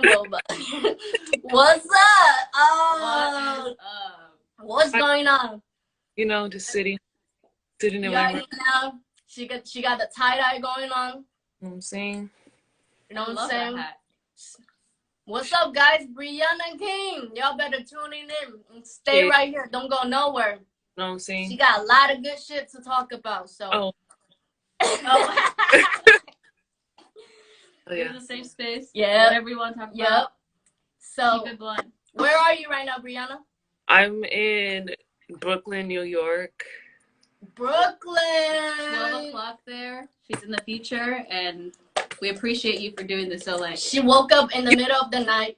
But what's up? Oh, what's going on? You know, just sitting in You my already room. know. She got the tie-dye going on. You know what I'm saying? You know I what love I'm that saying? hat. What's up, guys? Briana King. Y'all better tune in and stay Yeah. right here. Don't go nowhere. You know what I'm saying? She got a lot of good shit to talk about. So. Oh, Oh. oh yeah. It's a safe space. Yeah. Whatever you want to talk Yep. about. So, Keep it blunt. where are you right now, Briana? I'm in Brooklyn, New York. Brooklyn. 12 o'clock there. She's in the future, and we appreciate you for doing this so late. She woke up in the middle of the night.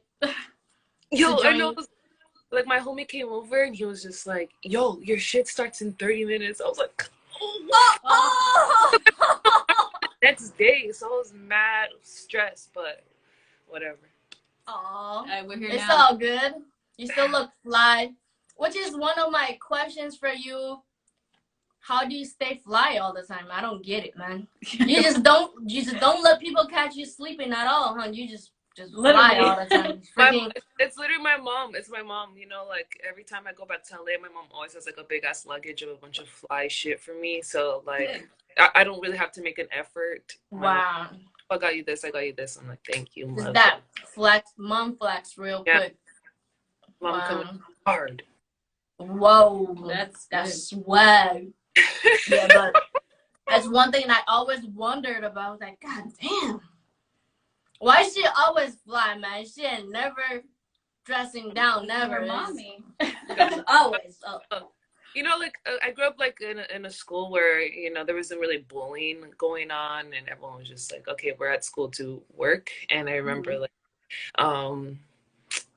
Yo, I know. Like, my homie came over and he was just like, "Yo, your shit starts in 30 minutes." I was like, Oh. next day. So I was mad, stressed, but whatever. Aw. We're here It's now. all good. You still look fly. Which is one of my questions for you. How do you stay fly all the time? I don't get it, man. You just don't let people catch you sleeping at all, huh? You just fly all the time. It's literally my mom. It's my mom. You know, like every time I go back to LA, my mom always has like a big ass luggage of a bunch of fly shit for me. So like, I don't really have to make an effort. Wow. I got you this. I got you this. I'm like, thank you, Just mother. that mom flex real quick. Mom coming hard. Whoa. That's swag. Yeah, but that's one thing I always wondered about. Like, God damn. Why is she always fly, man? She ain't never dressing down, never. Her mommy. Always. You know, like I grew up like in a school where, you know, there wasn't really bullying going on, and everyone was just like, okay, we're at school to work. And I remember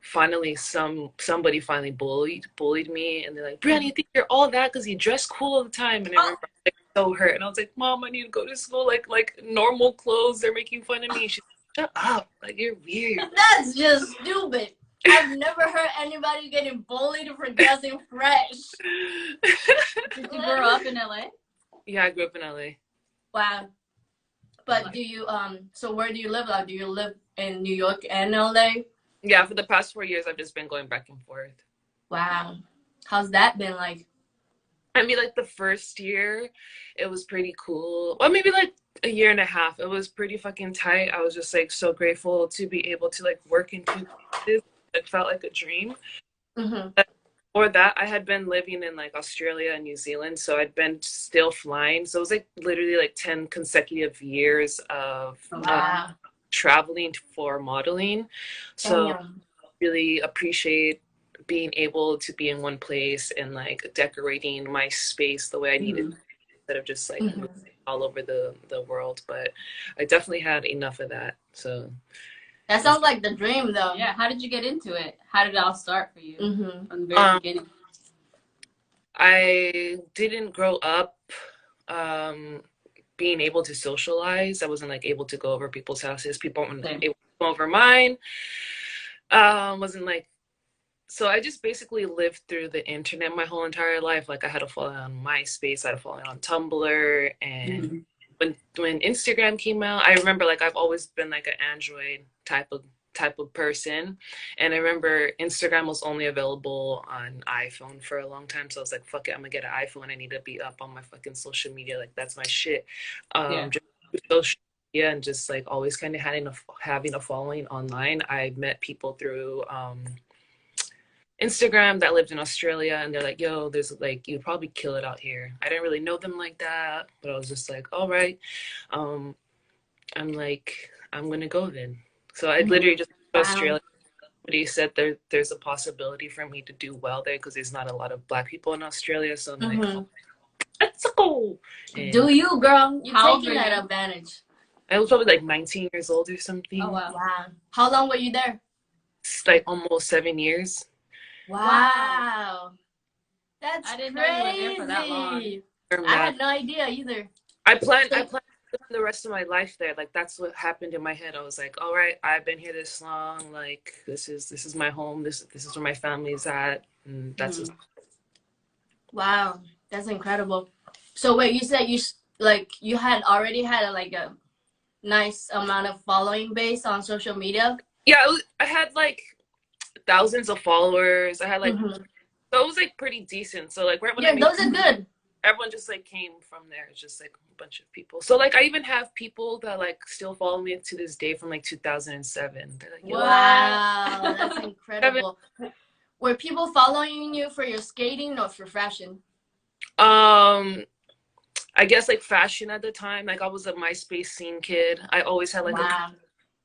finally somebody finally bullied me, and they're like, "Brianna, you think you're all that because you dress cool all the time?" And I remember I was so hurt, and I was like, "Mom, I need to go to school like normal clothes. They're making fun of me." She's like, "Shut up, like you're weird." That's just stupid. I've never heard anybody getting bullied for dressing fresh. Did you grow up in LA? Yeah, I grew up in LA. Wow. But do you so where do you live? Like, do you live in New York and LA? Yeah, for the past 4 years I've just been going back and forth. Wow. How's that been like? I mean, like the first year it was pretty cool. Well, maybe like a year and a half. It was pretty fucking tight. I was just like so grateful to be able to like work in two places. It felt like a dream. Mm-hmm. Before that, I had been living in like Australia and New Zealand, so I'd been still flying. So it was like literally like 10 consecutive years of traveling for modeling. So I really appreciate being able to be in one place and like decorating my space the way I needed instead of just like all over the world. But I definitely had enough of that. So that sounds like the dream, though. Yeah. How did you get into it? How did it all start for you from the very beginning? I didn't grow up being able to socialize. I wasn't like able to go over people's houses. People weren't able to go over mine. Wasn't like, so I just basically lived through the internet my whole entire life. Like I had to follow on MySpace, I had to follow on Tumblr, and when Instagram came out, I remember like I've always been like an Android type of person, and I remember Instagram was only available on iPhone for a long time, so I was like, fuck it, I'm gonna get an iPhone. I need to be up on my fucking social media, like that's my shit. Just social media and just like always kind of having a following online. I met people through Instagram that lived in Australia, and they're like, yo, there's like, you'd probably kill it out here. I didn't really know them like that, but I was just like, all right. I'm like, I'm gonna go then. So I literally just went to Australia. Somebody said there's a possibility for me to do well there because there's not a lot of Black people in Australia. So I'm like, oh, let's go. And do you, girl? You're taking that advantage. I was probably like 19 years old or something. Oh, wow. How long were you there? It's like almost 7 years. Wow. That's I didn't crazy. know you were there for that long. I had no idea either. I planned the rest of my life there. Like that's what happened in my head. I was like, all right, I've been here this long. Like this is my home. This is where my family's at. And that's just... Wow, that's incredible. So wait, you said you had already had a nice amount of following base on social media? Yeah, I had like thousands of followers. I had like, Mm-hmm. so it was like pretty decent. So like right when I Yeah, made, those are good. everyone just like came from there. It's just like a bunch of people. So like I even have people that like still follow me to this day from like 2007. They're like, yo, Wow, that's Kevin. incredible. Were people following you for your skating or for fashion? Um, I guess like fashion at the time. Like I was a MySpace scene kid. I always had like a Wow.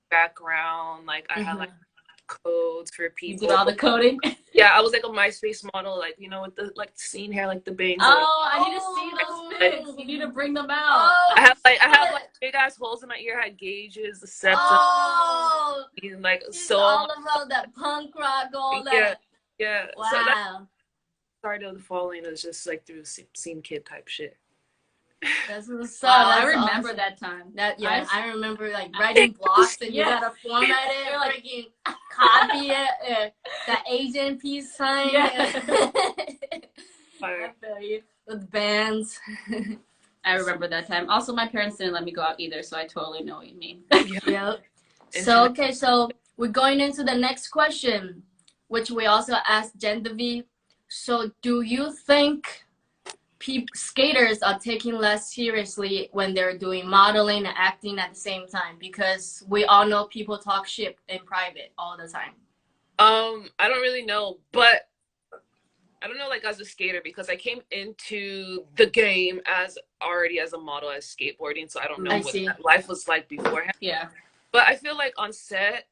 background. Like I had like Mm-hmm. codes for You people. did all the coding. Yeah, I was like a MySpace model, like you know, with the like scene hair, like the bangs. Oh, I need to see those pics. You need to bring them out. Oh, I have like big ass holes in my ear, had gauges, the septum, oh, like she's so. all about that punk rock, all Yeah, that. yeah. So that Wow, started the following was just like through scene kid type shit. that's what's Wow, up. I That's remember awesome. that time. That yeah, I- I remember like writing blocks and you Yeah. gotta format it, You're like- freaking copy it, the Asian peace sign. Yeah. I feel you with bands. I remember that time. Also, my parents didn't let me go out either, so I totally know what you mean. Yep. So okay, so we're going into the next question, which we also asked Gendevi. So, do you think skaters are taking less seriously when they're doing modeling and acting at the same time? Because we all know people talk shit in private all the time. I don't really know, but I don't know, like as a skater, because I came into the game as already as a model as skateboarding, so I don't know I what see. that life was like beforehand. Yeah. But I feel like on set,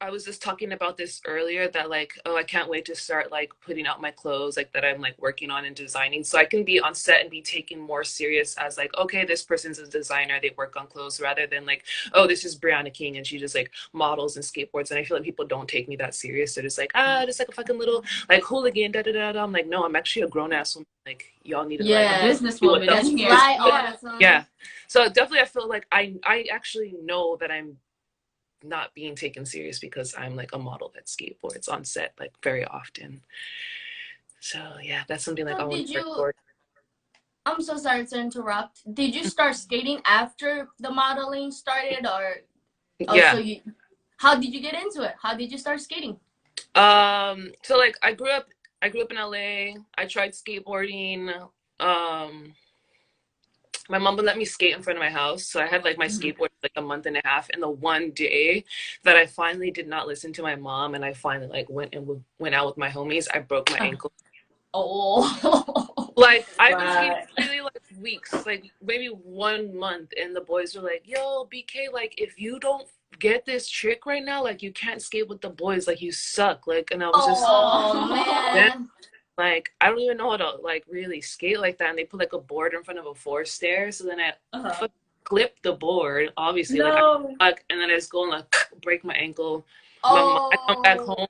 I was just talking about this earlier that like, oh, I can't wait to start like putting out my clothes like that I'm like working on and designing. So I can be on set and be taken more serious as like, okay, this person's a designer, they work on clothes, rather than like, oh, this is Briana King and she just like models and skateboards. And I feel like people don't take me that serious. They're just like, just like a fucking little like hooligan, da da da da. I'm like, no, I'm actually a grown ass woman. Like y'all need to Yeah, like Businesswoman. that's here. fly all Yeah. the time. yeah. So definitely I feel like I actually know that I'm not being taken serious because I'm like a model that skateboards on set like very often. So yeah, that's something like So I want did to you? record. I'm so sorry to interrupt. Did you start skating after the modeling started, or Yeah. so you? How did you get into it? How did you start skating? So like I grew up in LA. I tried skateboarding. My mom would let me skate in front of my house. So I had like my skateboard like a month and a half. And the one day that I finally did not listen to my mom and I finally like went out with my homies, I broke my ankle. Oh. Like I was Right. skating really like weeks, like maybe 1 month, and the boys were like, "Yo, BK, like if you don't get this trick right now, like you can't skate with the boys, like you suck." Like, and I was just Oh man. like, I don't even know how to like really skate like that. And they put like a board in front of a four stair, so then I clipped the board, obviously, like, and then I just go and like break my ankle. I come back home.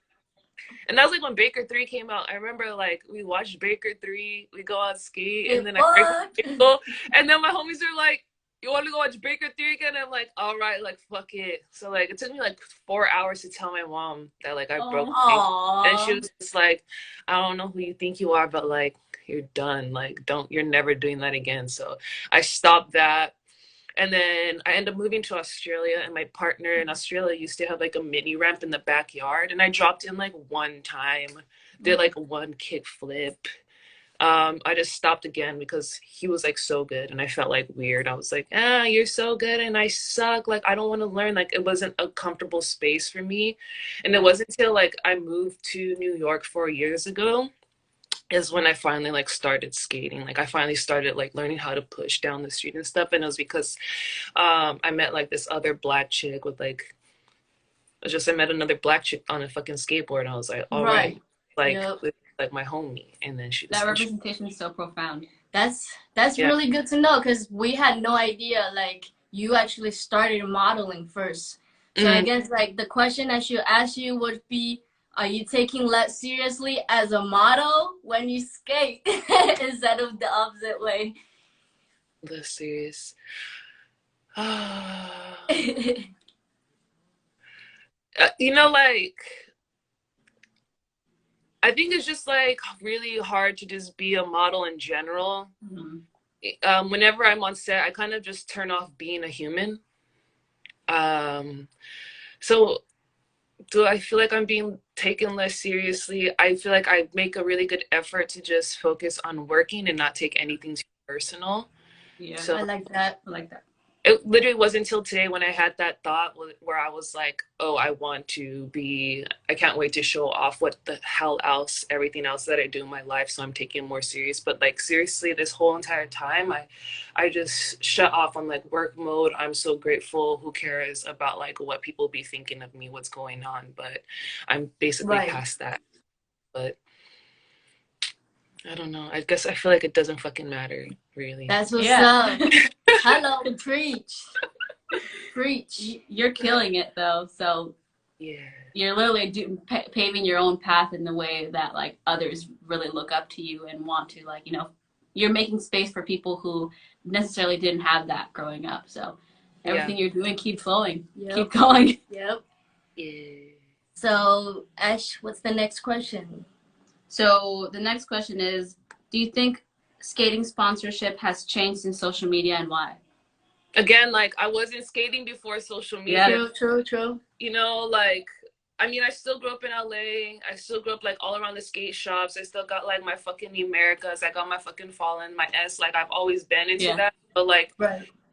And that was like when Baker 3 came out. I remember like we watched Baker 3, we go out skate, and then I break my ankle. And then my homies are like, "You want to go watch Baker 3 again?" And I'm like, "All right, like fuck it." So like it took me like 4 hours to tell my mom that like I broke my ankle. And she was just like, "I don't know who you think you are, but like you're done. Like you're never doing that again." So I stopped that. And then I ended up moving to Australia, and my partner in Australia used to have like a mini ramp in the backyard, and I dropped in like one time, did like one kick flip. I just stopped again because he was like so good, and I felt like weird. I was like, you're so good, and I suck. Like I don't want to learn. Like it wasn't a comfortable space for me, and it wasn't until like I moved to New York 4 years ago is when I finally like started skating. Like I finally started like learning how to push down the street and stuff. And it was because I met like this other black chick with like I met another black chick on a fucking skateboard, and I was like, all right, like like my homie. And then that representation is so profound. That's really good to know, because we had no idea like you actually started modeling first. So I guess like the question I should ask you would be, are you taking less seriously as a model when you skate instead of the opposite way? Less serious. You know, like I think it's just like really hard to just be a model in general. Whenever I'm on set, I kind of just turn off being a human. So do I feel like I'm being taken less seriously? I feel like I make a really good effort to just focus on working and not take anything too personal. Yeah, So I like that. I like that. it literally wasn't until today when I had that thought where I was like, oh, I can't wait to show off what the hell else, everything else that I do in my life. So I'm taking it more serious. But like, seriously, this whole entire time, I just shut off on like work mode. I'm so grateful. Who cares about like what people be thinking of me, what's going on? But I'm basically Right. past that. But I don't know. I guess I feel like it doesn't fucking matter, really. That's what's Yeah. up. Hello, preach. Preach. You're killing it though. So Yeah. you're literally paving your own path in the way that like others really look up to you and want to, like, you know, you're making space for people who necessarily didn't have that growing up. So everything you're doing, keep flowing. Yep. Keep going. Yep. Yeah. So, Ash, what's the next question? So the next question is, do you think skating sponsorship has changed in social media, and why? Again, like I wasn't skating before social media. Yeah. True. You know, like I mean, I still grew up in LA. I still grew up like all around the skate shops. I still got like my fucking Americas. I got my fucking Fallen, my S. Like I've always been into that. But like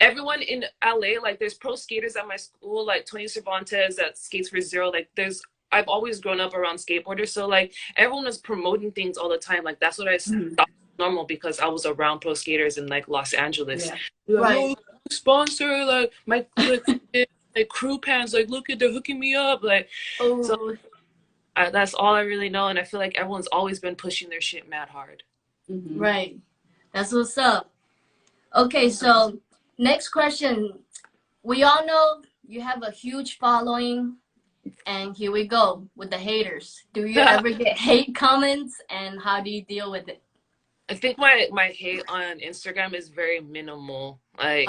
everyone in LA, like there's pro skaters at my school, like Tony Cervantes that skates for Zero. Like I've always grown up around skateboarders. So like everyone was promoting things all the time. Like that's what I thought was normal because I was around pro skaters in like Los Angeles. Yeah. Like, oh, sponsor, like my like crew pants, like look at, they're hooking me up, like so that's all I really know. And I feel like everyone's always been pushing their shit mad hard. Right. That's what's up. Okay, so next question. We all know you have a huge following, and here we go with the haters. Do you ever get hate comments, and how do you deal with it? I think my hate on Instagram is very minimal. Like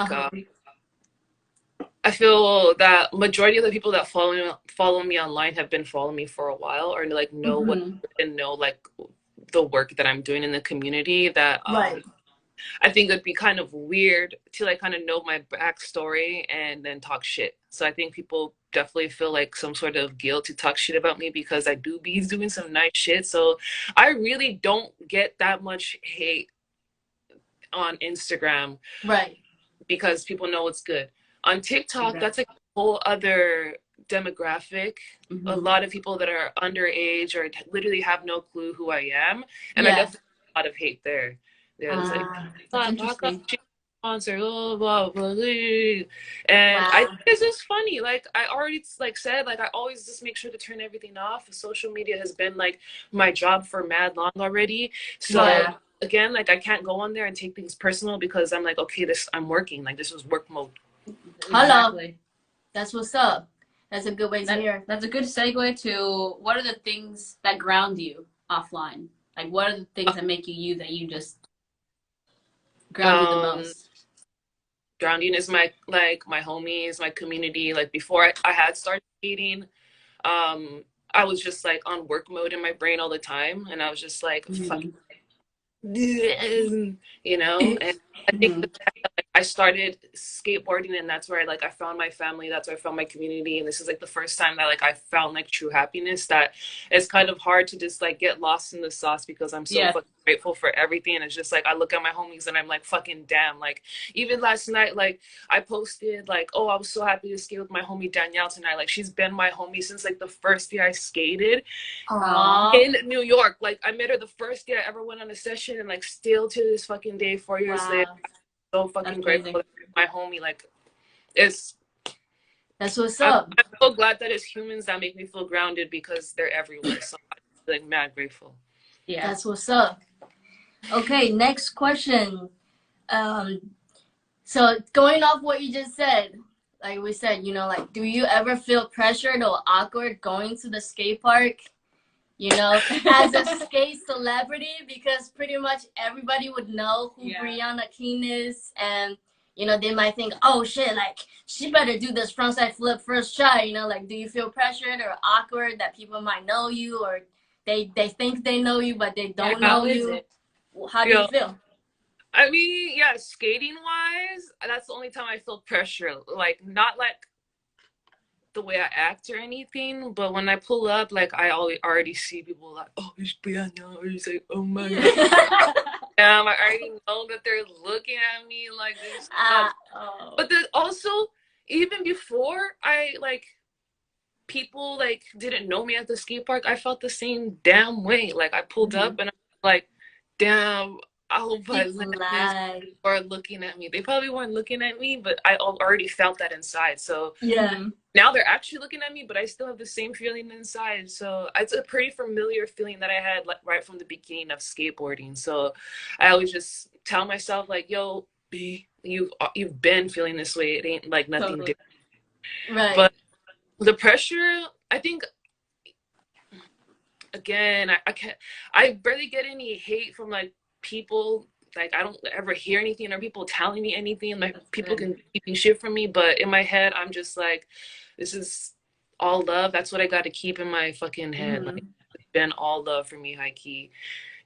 I feel that majority of the people that follow me online have been following me for a while, or like know what and know like the work that I'm doing in the community. That I think it'd be kind of weird to like kind of know my backstory and then talk shit. So I think people definitely feel like some sort of guilt to talk shit about me because I do be doing some nice shit. So I really don't get that much hate on Instagram, because people know it's good. On TikTok, that's like a whole other demographic. A lot of people that are underage or literally have no clue who I am, and I definitely have a lot of hate there. Yeah, it's like sponsor, blah, blah, blah, blah. And I think it's just funny. Like I already like said, like I always just make sure to turn everything off. Social media has been like my job for mad long already. So again, like I can't go on there and take things personal because I'm like, okay, I'm working. Like this is work mode. Hello. That's what's up. That's a good way to hear. That's a good segue to what are the things that ground you offline? Like what are the things that make you that you just ground you the most? Grounding is my homies, my community. Like before I had started skating, I was just like on work mode in my brain all the time, and I was just like fucking, you know. And I think the fact that, like, I started skateboarding, and that's where I found my family. That's where I found my community, and this is like the first time that like I found like true happiness. That it's kind of hard to just like get lost in the sauce because I'm so fucking grateful for everything. And it's just like I look at my homies and I'm like fucking damn. Like even last night, like I posted like, oh, I was so happy to skate with my homie Danielle tonight. Like she's been my homie since like the first year I skated in New York. Like I met her the first year I ever went on a session, and like still to this fucking day, 4 years later, I'm so fucking grateful that my homie. Like that's what's up. I'm so glad that it's humans that make me feel grounded because they're everywhere. So I'm like mad grateful. Yeah, that's what's up. Okay, next question. So going off what you just said, like we said, you know, like, do you ever feel pressured or awkward going to the skate park, you know, as a skate celebrity? Because pretty much everybody would know who Briana King is, and, you know, they might think, oh, shit, like, she better do this frontside flip first try, you know, like, do you feel pressured or awkward that people might know you, or they think they know you, but they don't know you? How do you feel? I mean, yeah, skating wise, that's the only time I feel pressure. Like, not like the way I act or anything, but when I pull up, like I already see people like, oh, it's Briana, or it's like, oh my god. I already know that they're looking at me like this. But there's also, even before I like people like didn't know me at the skate park, I felt the same damn way. Like I pulled up and I was like, damn, I hope I let this or looking at me. They probably weren't looking at me, but I already felt that inside. So now they're actually looking at me, but I still have the same feeling inside. So it's a pretty familiar feeling that I had like right from the beginning of skateboarding. So I always just tell myself like, yo, B, you've been feeling this way. It ain't like nothing different. Right. But the pressure, I think, again, I barely get any hate from like people. Like I don't ever hear anything or people telling me anything. Like people can keep shit from me, but in my head, I'm just like, this is all love. That's what I got to keep in my fucking head. Like it's been all love for me, high key.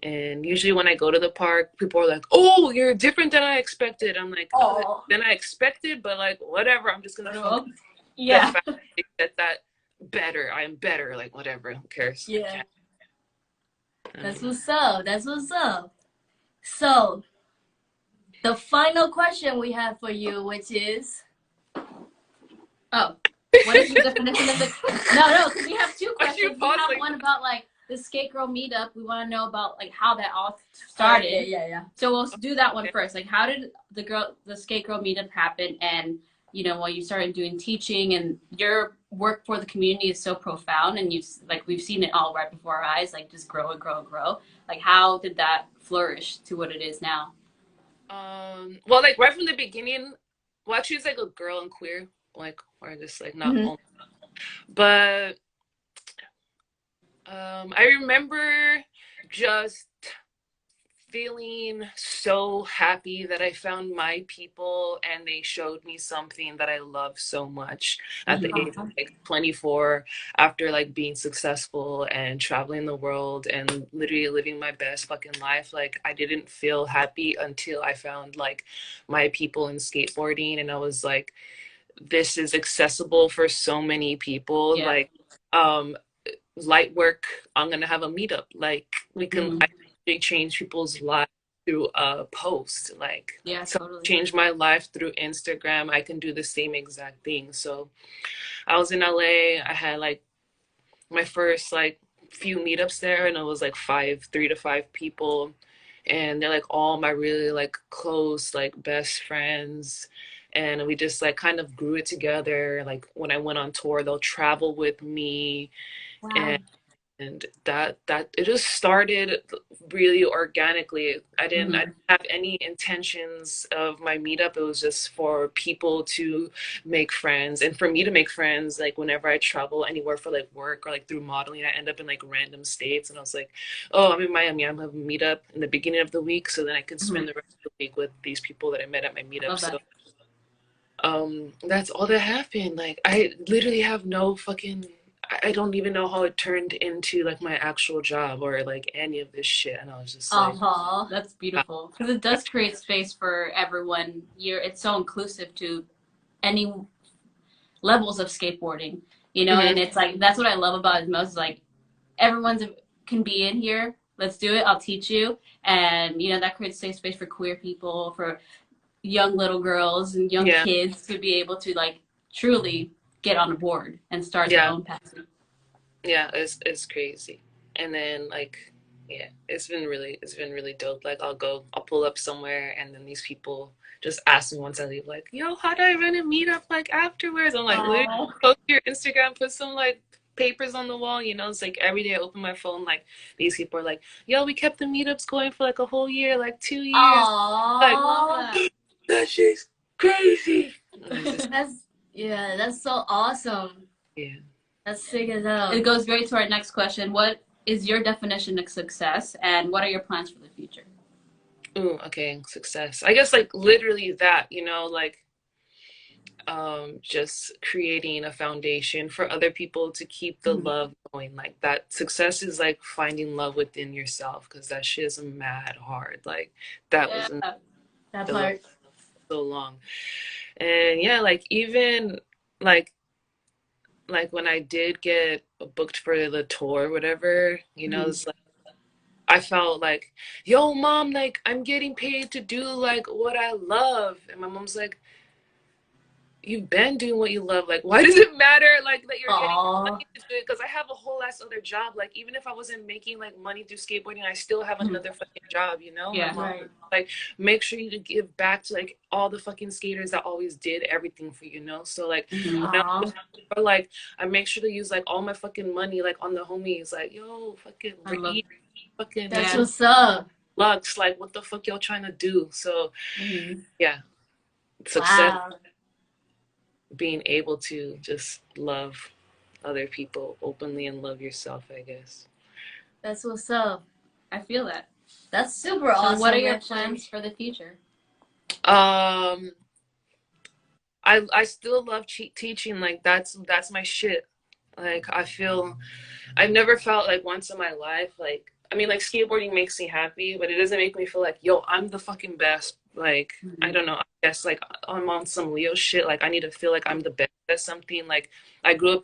And usually when I go to the park, people are like, oh, you're different than I expected. I'm like, oh, than I expected, but like whatever. I'm just gonna focus. Yeah. That better. I am better. Like whatever. Who cares? Yeah. That's what's up. That's what's up. So, the final question we have for you, which is, what is your definition of the? No, because we have two questions. We have one about like the skate girl meetup. We want to know about like how that all started. Yeah. So we'll do that one first. Like, how did the skate girl meetup happen? And you know, when you started doing teaching and your work for the community is so profound, and we've seen it all right before our eyes, like just grow and grow and grow. Like, how did that flourish to what it is now? Well, like right from the beginning, well, actually, it's like a girl and queer, like, or just like not only, but I remember just feeling so happy that I found my people and they showed me something that I love so much at the age of like 24, after like being successful and traveling the world and literally living my best fucking life. Like I didn't feel happy until I found like my people in skateboarding, and I was like, this is accessible for so many people. Like light work, I'm gonna have a meetup, like we can change people's lives through a post, like totally. Change my life through Instagram, I can do the same exact thing. So I was in LA, I had like my first like few meetups there, and it was like 3 to 5 people, and they're like all my really like close like best friends, and we just like kind of grew it together. Like when I went on tour, they'll travel with me. And that it just started really organically. I didn't have any intentions of my meetup. It was just for people to make friends, and for me to make friends. Like whenever I travel anywhere for like work or like through modeling, I end up in like random states, and I was like, oh, I'm in Miami, I'm having a meetup in the beginning of the week, so then I can spend the rest of the week with these people that I met at my meetup. So that's all that happened. Like I literally have no fucking, I don't even know how it turned into like my actual job or like any of this shit. And I was just like, that's beautiful, because it does create space for everyone. It's so inclusive to any levels of skateboarding, you know. And it's like, that's what I love about it most, is like everyone's can be in here. Let's do it. I'll teach you. And you know, that creates safe space for queer people, for young little girls and young kids to be able to like truly get on board and start their own path. Yeah, it's crazy. And then like, it's been really dope. Like I'll pull up somewhere, and then these people just ask me once I leave, like, yo, how do I run a meetup like afterwards? I'm like, literally post your Instagram, put some like papers on the wall, you know. It's like every day I open my phone, like these people are like, yo, we kept the meetups going for like a whole year, like 2 years. Like, that shit's crazy. That's so awesome. Yeah. That's sick as hell. It goes right to our next question. What is your definition of success, and what are your plans for the future? Ooh, okay, success. I guess like literally that, you know, like just creating a foundation for other people to keep the love going. Like that success is like finding love within yourself, because that shit is mad hard. Like that was that part so long. And like even like like when I did get booked for the tour or whatever, you know, it's like I felt like, yo, mom, like I'm getting paid to do like what I love. And my mom's like, you've been doing what you love. Like, why does it matter like that you're getting Aw. money to do it? Because I have a whole ass other job. Like, even if I wasn't making like money through skateboarding, I still have another fucking job, you know? Yeah. My mom Right. was like, make sure you give back to like all the fucking skaters that always did everything for you, know? So like when Aw. or like I make sure to use like all my fucking money like on the homies, like, yo, fucking I love Reed, fucking That's Yeah. what's up. Lux, like what the fuck y'all trying to do? So yeah, success, Wow. being able to just love other people openly and love yourself, I guess. That's what's up. I feel that. That's super awesome. So what are your actually. plans for the future? I still love teaching. Like that's my shit. Like I feel I've never felt like once in my life like I mean like skateboarding makes me happy, but it doesn't make me feel like yo I'm the fucking best. Like I don't know. I guess like I'm on some Leo shit. Like I need to feel like I'm the best at something. Like I grew up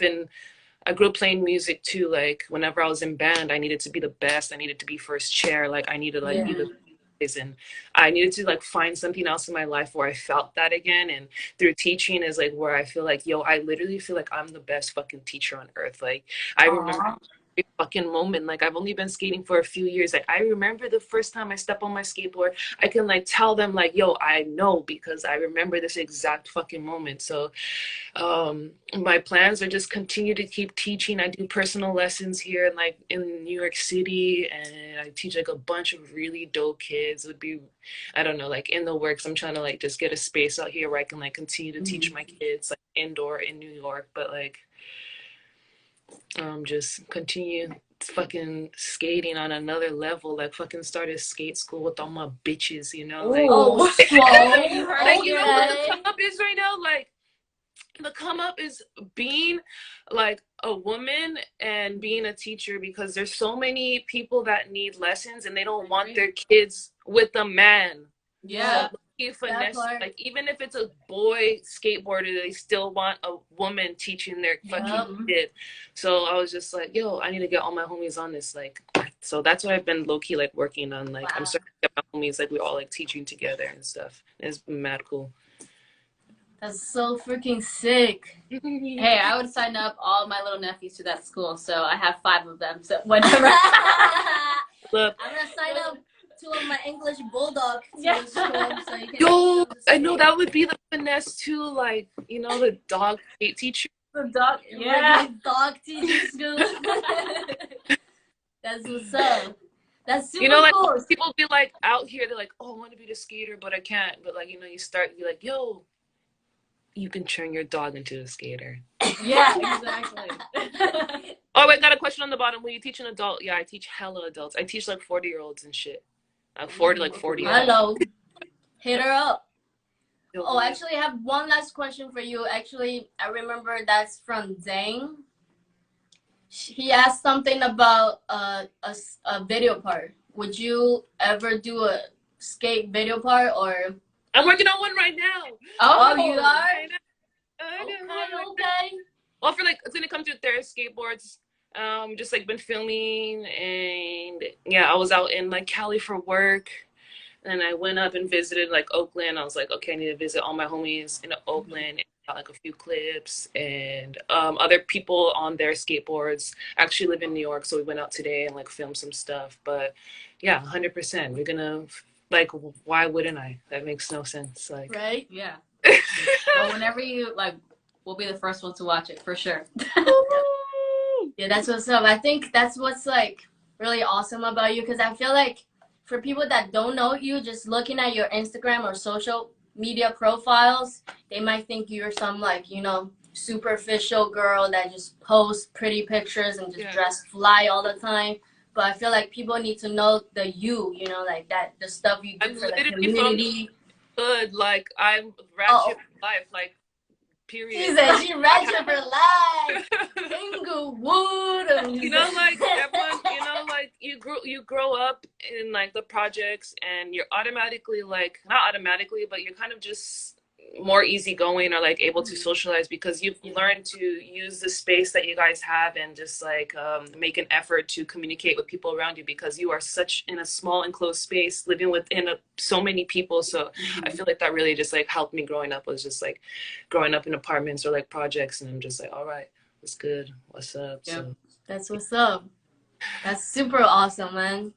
playing music too. Like whenever I was in band, I needed to be the best. I needed to be first chair. Like I needed to like be the and I needed to like find something else in my life where I felt that again. And through teaching is like where I feel like, yo, I literally feel like I'm the best fucking teacher on earth. Like I remember every fucking moment. Like I've only been skating for a few years. Like I remember the first time I stepped on my skateboard, I can like tell them like, yo, I know because I remember this exact fucking moment. So my plans are just continue to keep teaching. I do personal lessons here in like in New York City, and I teach like a bunch of really dope kids. It would be, I don't know, like in the works. I'm trying to like just get a space out here where I can like continue to teach my kids like indoor in New York, but like just continue fucking skating on another level. Like fucking start a skate school with all my bitches, you know? Like, Oh, like you know what the okay. come up is right now? Like the come up is being like a woman and being a teacher, because there's so many people that need lessons and they don't want their kids with a man. Yeah. So, finesse, like even if it's a boy skateboarder, they still want a woman teaching their fucking kid. So I was just like, yo, I need to get all my homies on this. Like, so that's what I've been low-key like working on. Like I'm starting to get my homies, like we're all like teaching together and stuff. It's mad cool. That's so freaking sick. Hey, I would sign up all my little nephews to that school, so I have 5 of them. So whenever I'm gonna sign up 2 of my English bulldog to the school, so you can. Yo, I know that would be the finesse too. Like you know, the dog skate teacher. The dog, yeah, dog teaching school. That's what's up. That's super like cool. People be like out here, they're like, oh, I want to be the skater, but I can't. But like you know, you start, you're like, yo, you can turn your dog into a skater. Yeah, exactly. Oh, I got a question on the bottom. Will you teach an adult? Yeah, I teach hella adults. I teach like 40-year-olds and shit. 40. Hello. Hit her up. Oh, actually, I have one last question for you. Actually, I remember that's from Zane. He asked something about a video part. Would you ever do a skate video part, or? I'm working on one right now. Oh, you are? Okay. Well, for like, it's gonna come through their skateboards. Just like been filming, and yeah, I was out in like Cali for work, and I went up and visited like Oakland. I was like, okay, I need to visit all my homies in Oakland, and got like a few clips, and other people on their skateboards actually live in New York, so we went out today and like filmed some stuff. But yeah, 100%, we're gonna like, why wouldn't I? That makes no sense. Like, right? Yeah. Well, whenever you like, we'll be the first one to watch it for sure. Yeah, that's what's up. I think that's what's like really awesome about you, because I feel like for people that don't know you, just looking at your Instagram or social media profiles, they might think you're some like, you know, superficial girl that just posts pretty pictures and just dress fly all the time. But I feel like people need to know the you know, like that, the stuff you do for the community. Good, like I'm ratchet for life, like period. She said she ratchet for life. Inglewood. You know, like everyone, you know, like you grow up in like the projects, and you're automatically like, not automatically, but you're kind of just more easygoing or like able to socialize because you've learned to use the space that you guys have and just like make an effort to communicate with people around you because you are such in a small enclosed space living within so many people. So I feel like that really just like helped me growing up, was just like growing up in apartments or like projects, and I'm just like, all right, what's good, what's up. Yep. So That's what's up. That's super awesome, man.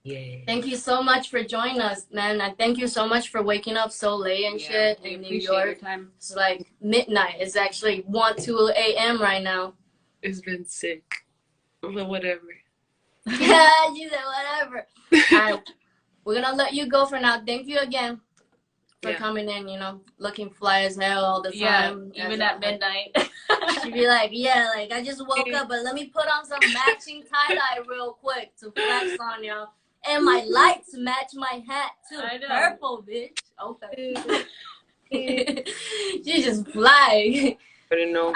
yeah, Thank you so much for joining us, man. I thank you so much for waking up so late and shit in New York. Time. It's like midnight. It's actually 2 a.m. right now. it's been sick, but whatever. Yeah, you said whatever. All right, we're gonna let you go for now. Thank you again for coming in. You know, looking fly as hell all the time. Yeah, even at midnight. She'd be like, yeah, like I just woke up, but let me put on some matching tie-dye real quick to flex on y'all. And my lights match my hat too. I know. Purple, bitch. Okay. She just fly. I didn't know.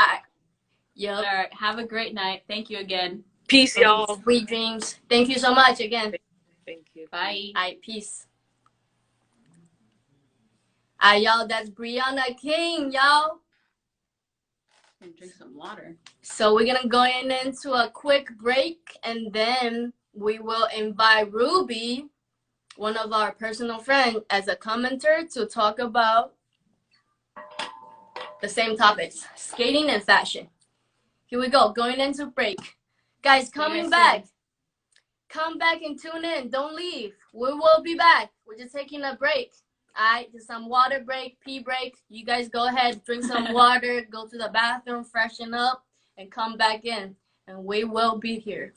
Yup. All right. Have a great night. Thank you again. Peace, y'all. Sweet dreams. Thank you so much again. Thank you. Bye. All right, peace. All right, y'all. That's Briana King, y'all. Drink some water. So we're gonna go into a quick break, and then we will invite Ruby, one of our personal friends, as a commenter to talk about the same topics, skating and fashion. Here we go, going into break. Guys, coming back. Come back and tune in. Don't leave. We will be back. We're just taking a break. All right, just some water break, pee break. You guys go ahead, drink some water, go to the bathroom, freshen up, and come back in. And we will be here.